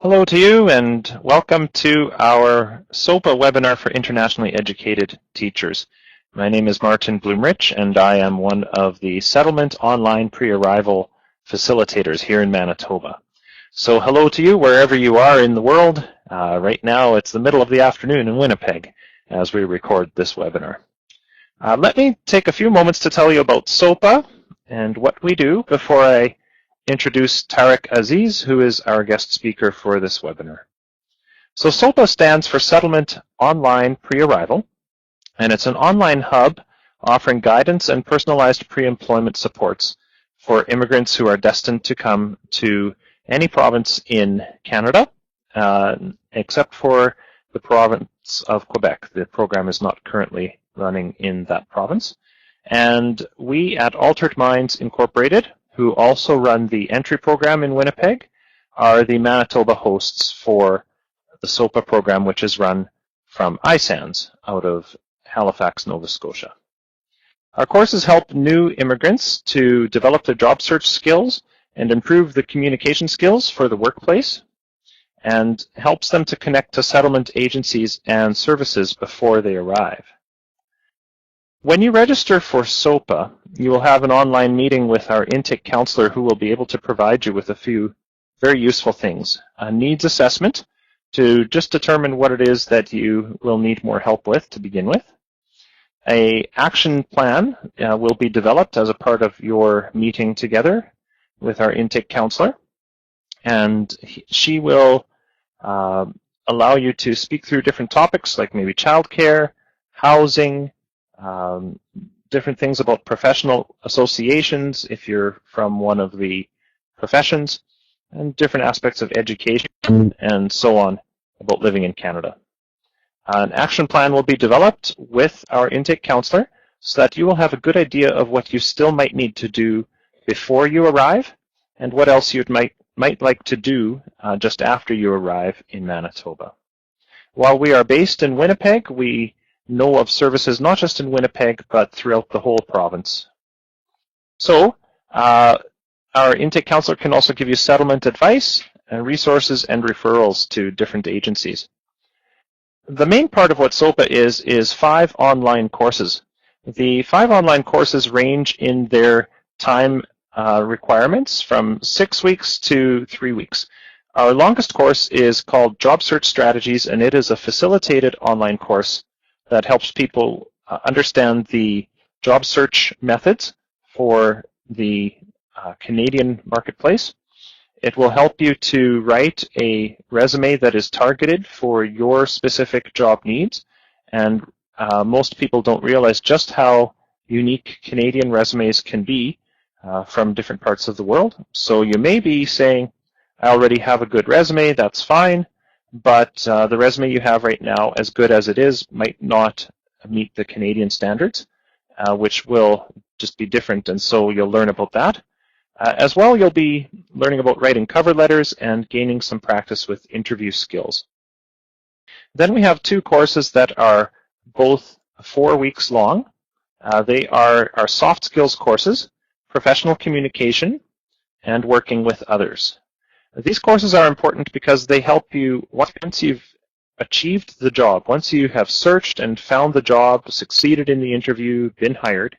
Hello to you and welcome to our SOPA webinar for internationally educated teachers. My name is Martin Bloomrich and I am one of the Settlement Online Pre-Arrival Facilitators here in Manitoba. So hello to you wherever you are in the world. Right now it's the middle of the afternoon in Winnipeg as we record this webinar. Let me take a few moments to tell you about SOPA and what we do before I introduce Tariq Aziz, who is our guest speaker for this webinar. So SOPA stands for Settlement Online Pre-Arrival, and it's an online hub offering guidance and personalized pre-employment supports for immigrants who are destined to come to any province in Canada, except for the province of Quebec. The program is not currently running in that province. And we at Altered Minds Incorporated, who also run the entry program in Winnipeg, are the Manitoba hosts for the SOPA program, which is run from iSANS out of Halifax, Nova Scotia. Our courses help new immigrants to develop their job search skills and improve the communication skills for the workplace, and helps them to connect to settlement agencies and services before they arrive. When you register for SOPA, you will have an online meeting with our intake counselor who will be able to provide you with a few very useful things. A needs assessment to just determine what it is that you will need more help with to begin with. An action plan will be developed as a part of your meeting together with our intake counselor, and she will allow you to speak through different topics like maybe childcare, housing, different things about professional associations if you're from one of the professions, and different aspects of education and so on about living in Canada. An action plan will be developed with our intake counselor so that you will have a good idea of what you still might need to do before you arrive and what else you might like to do just after you arrive in Manitoba. While we are based in Winnipeg, we know of services not just in Winnipeg, but throughout the whole province. So, our intake counselor can also give you settlement advice and resources and referrals to different agencies. The main part of what SOPA is 5 online courses. The 5 online courses range in their time requirements from 6 weeks to 3 weeks. Our longest course is called Job Search Strategies, and it is a facilitated online course that helps people understand the job search methods for the Canadian marketplace. It will help you to write a resume that is targeted for your specific job needs, and most people don't realize just how unique Canadian resumes can be from different parts of the world. So you may be saying, I already have a good resume, that's fine, but the resume you have right now, as good as it is, might not meet the Canadian standards, which will just be different, and so you'll learn about that. As well, you'll be learning about writing cover letters and gaining some practice with interview skills. Then we have 2 courses that are both 4 weeks long. They are our soft skills courses, professional communication, and working with others. These courses are important because they help you, once you've achieved the job, once you have searched and found the job, succeeded in the interview, been hired,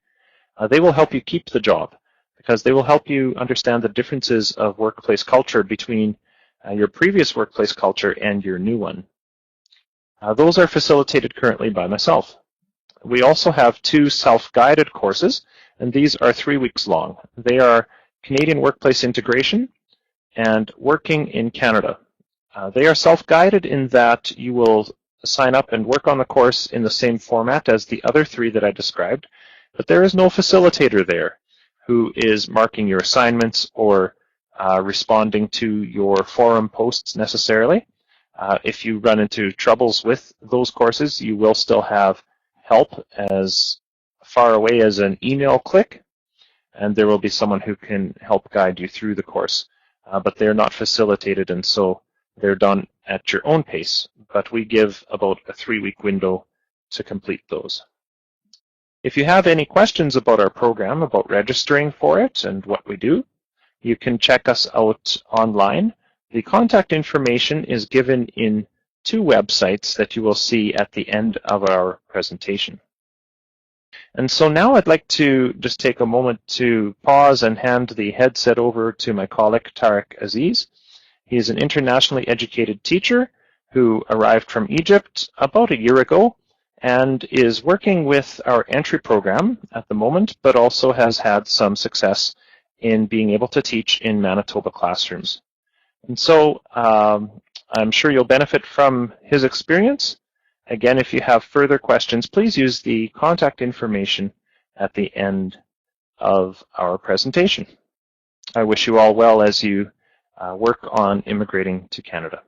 they will help you keep the job because they will help you understand the differences of workplace culture between your previous workplace culture and your new one. Those are facilitated currently by myself. We also have 2 self-guided courses, and these are 3 weeks long. They are Canadian Workplace Integration and Working in Canada. They are self-guided in that you will sign up and work on the course in the same format as the other 3 that I described, but there is no facilitator there who is marking your assignments or responding to your forum posts necessarily. If you run into troubles with those courses, you will still have help as far away as an email click, and there will be someone who can help guide you through the course. But they're not facilitated, and so they're done at your own pace. But we give about a 3-week window to complete those. If you have any questions about our program, about registering for it and what we do, you can check us out online. The contact information is given in two websites that you will see at the end of our presentation. And so now I'd like to just take a moment to pause and hand the headset over to my colleague, Tariq Aziz. He is an internationally educated teacher who arrived from Egypt about a year ago and is working with our entry program at the moment, but also has had some success in being able to teach in Manitoba classrooms. And so I'm sure you'll benefit from his experience. Again, if you have further questions, please use the contact information at the end of our presentation. I wish you all well as you work on immigrating to Canada.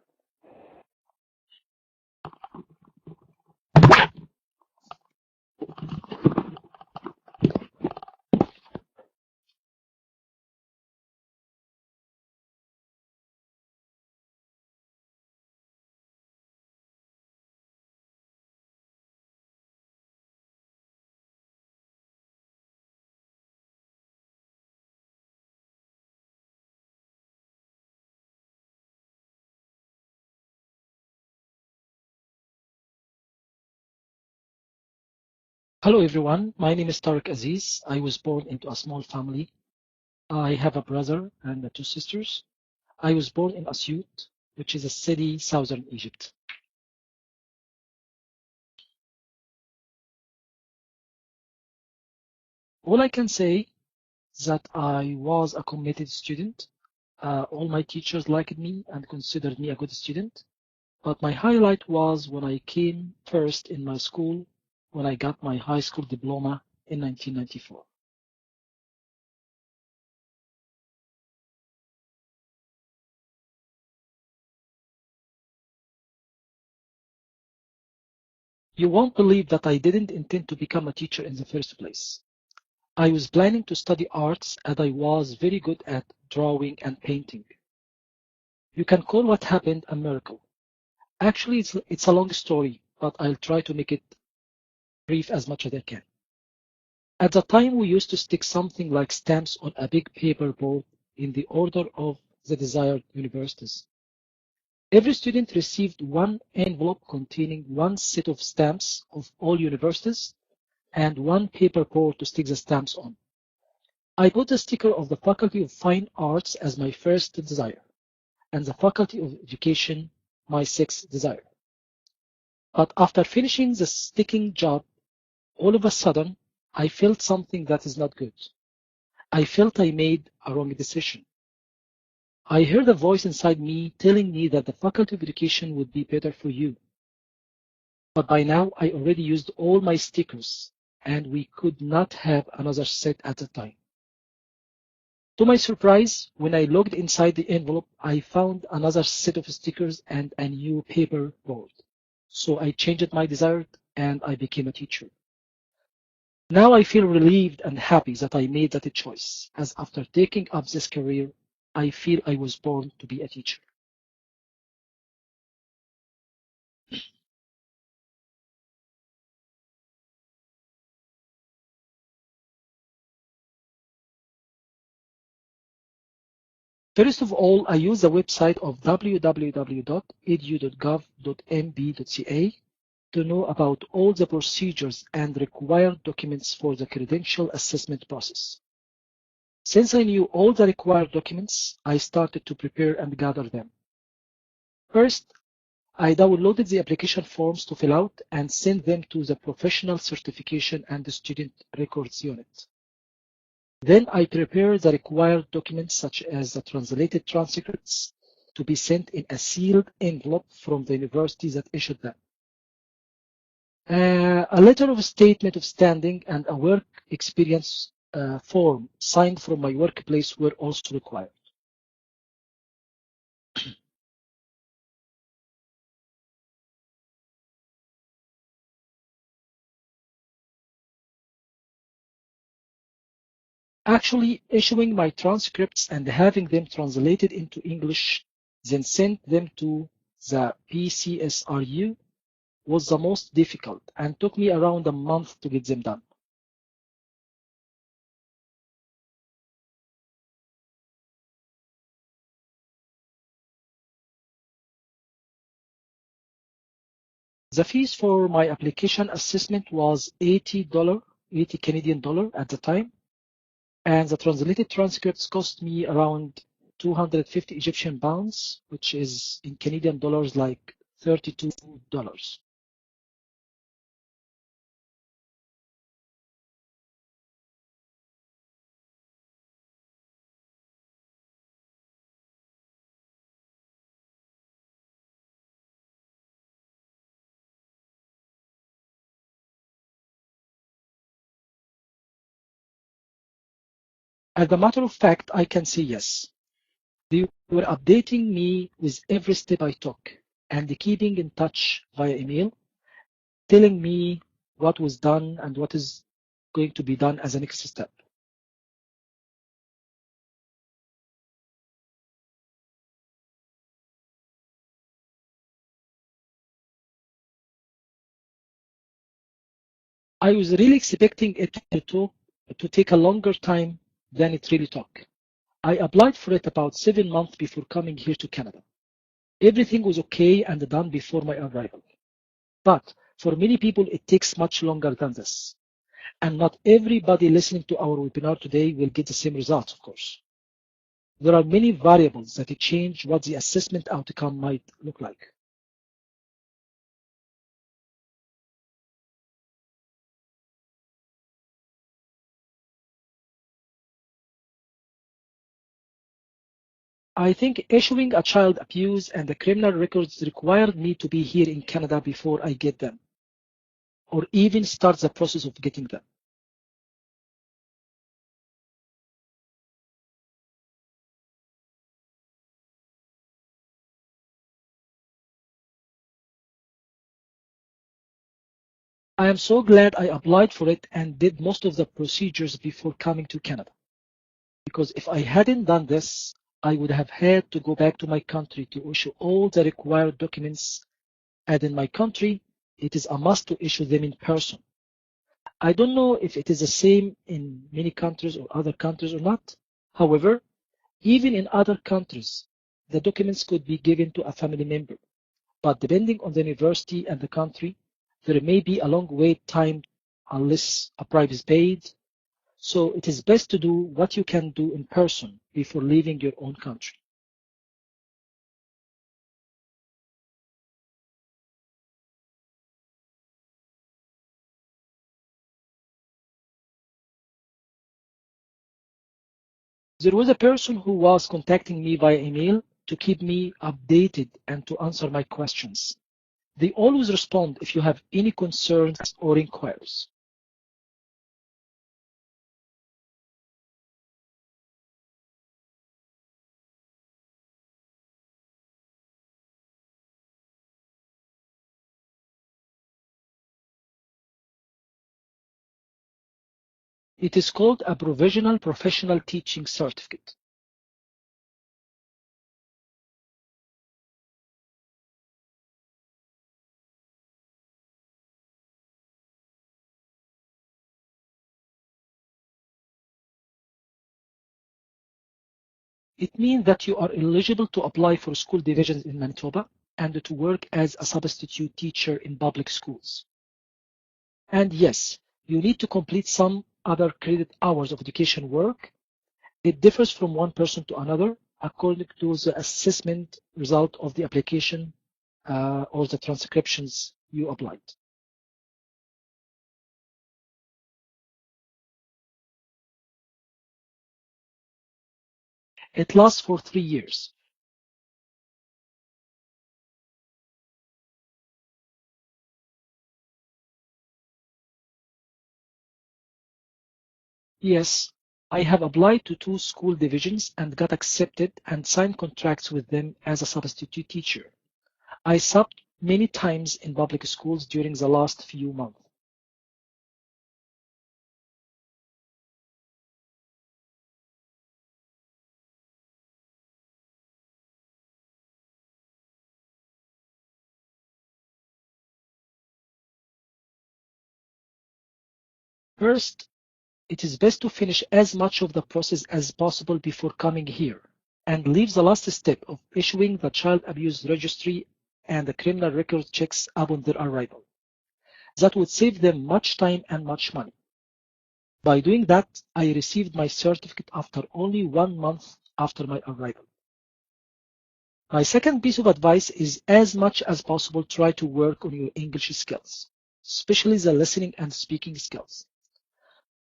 Hello everyone, my name is Tariq Aziz. I was born into a small family. I have a brother and two sisters. I was born in Asyut, which is a city southern Egypt. All I can say is that I was a committed student. All my teachers liked me and considered me a good student. But my highlight was when I came first in my school when I got my high school diploma in 1994. You won't believe that I didn't intend to become a teacher in the first place. I was planning to study arts and I was very good at drawing and painting. You can call what happened a miracle. Actually, it's a long story, but I'll try to make it brief as much as I can. At the time, we used to stick something like stamps on a big paper board in the order of the desired universities. Every student received one envelope containing one set of stamps of all universities and one paper board to stick the stamps on. I put the sticker of the Faculty of Fine Arts as my first desire, and the Faculty of Education my sixth desire. But after finishing the sticking job, all of a sudden, I felt something that is not good. I felt I made a wrong decision. I heard a voice inside me telling me that the Faculty of Education would be better for you. But by now, I already used all my stickers, and we could not have another set at a time. To my surprise, when I looked inside the envelope, I found another set of stickers and a new paper board. So I changed my desire and I became a teacher. Now I feel relieved and happy that I made that choice, as after taking up this career, I feel I was born to be a teacher. First of all, I use the website of www.edu.gov.mb.ca to know about all the procedures and required documents for the credential assessment process. Since I knew all the required documents, I started to prepare and gather them. First, I downloaded the application forms to fill out and send them to the Professional Certification and the Student Records Unit. Then I prepared the required documents such as the translated transcripts to be sent in a sealed envelope from the university that issued them. A letter of statement of standing and a work experience form signed from my workplace were also required. Actually, issuing my transcripts and having them translated into English, then sent them to the PCSRU was the most difficult and took me around a month to get them done. The fees for my application assessment was $80, 80 Canadian dollar at the time, and the translated transcripts cost me around 250 Egyptian pounds, which is in Canadian dollars like $32. As a matter of fact, I can say yes. They were updating me with every step I took and keeping in touch via email, telling me what was done and what is going to be done as a next step. I was really expecting it to take a longer time than it really took. I applied for it about 7 months before coming here to Canada. Everything was okay and done before my arrival. But for many people, it takes much longer than this. And not everybody listening to our webinar today will get the same results, of course. There are many variables that change what the assessment outcome might look like. I think issuing a child abuse and the criminal records required me to be here in Canada before I get them, or even start the process of getting them. I am so glad I applied for it and did most of the procedures before coming to Canada. Because if I hadn't done this, I would have had to go back to my country to issue all the required documents, and in my country, it is a must to issue them in person. I don't know if it is the same in many countries or other countries or not. However, even in other countries, the documents could be given to a family member, but depending on the university and the country, there may be a long wait time unless a price is paid. So it is best to do what you can do in person before leaving your own country. There was a person who was contacting me via email to keep me updated and to answer my questions. They always respond if you have any concerns or inquiries. It is called a Provisional Professional Teaching Certificate. It means that you are eligible to apply for school divisions in Manitoba and to work as a substitute teacher in public schools. And yes, you need to complete some other credit hours of education work. It differs from one person to another according to the assessment result of the application or the transcriptions you applied. It lasts for 3 years. Yes, I have applied to 2 school divisions and got accepted and signed contracts with them as a substitute teacher. I subbed many times in public schools during the last few months. First, it is best to finish as much of the process as possible before coming here and leave the last step of issuing the child abuse registry and the criminal record checks upon their arrival. That would save them much time and much money. By doing that, I received my certificate after only 1 month after my arrival. My second piece of advice is, as much as possible, try to work on your English skills, especially the listening and speaking skills.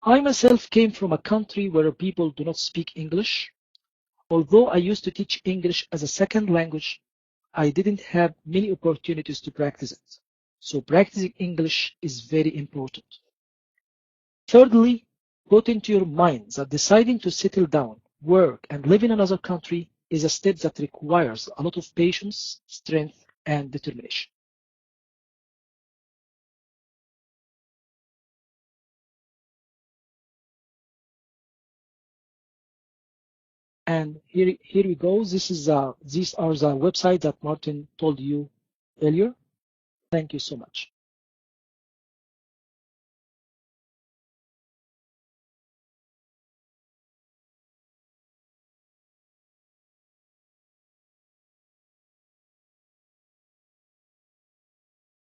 I myself came from a country where people do not speak English. Although I used to teach English as a second language, I didn't have many opportunities to practice it. So practicing English is very important. Thirdly, put into your mind that deciding to settle down, work, and live in another country is a step that requires a lot of patience, strength, and determination. And here we go. These are the websites that Martin told you earlier. Thank you so much.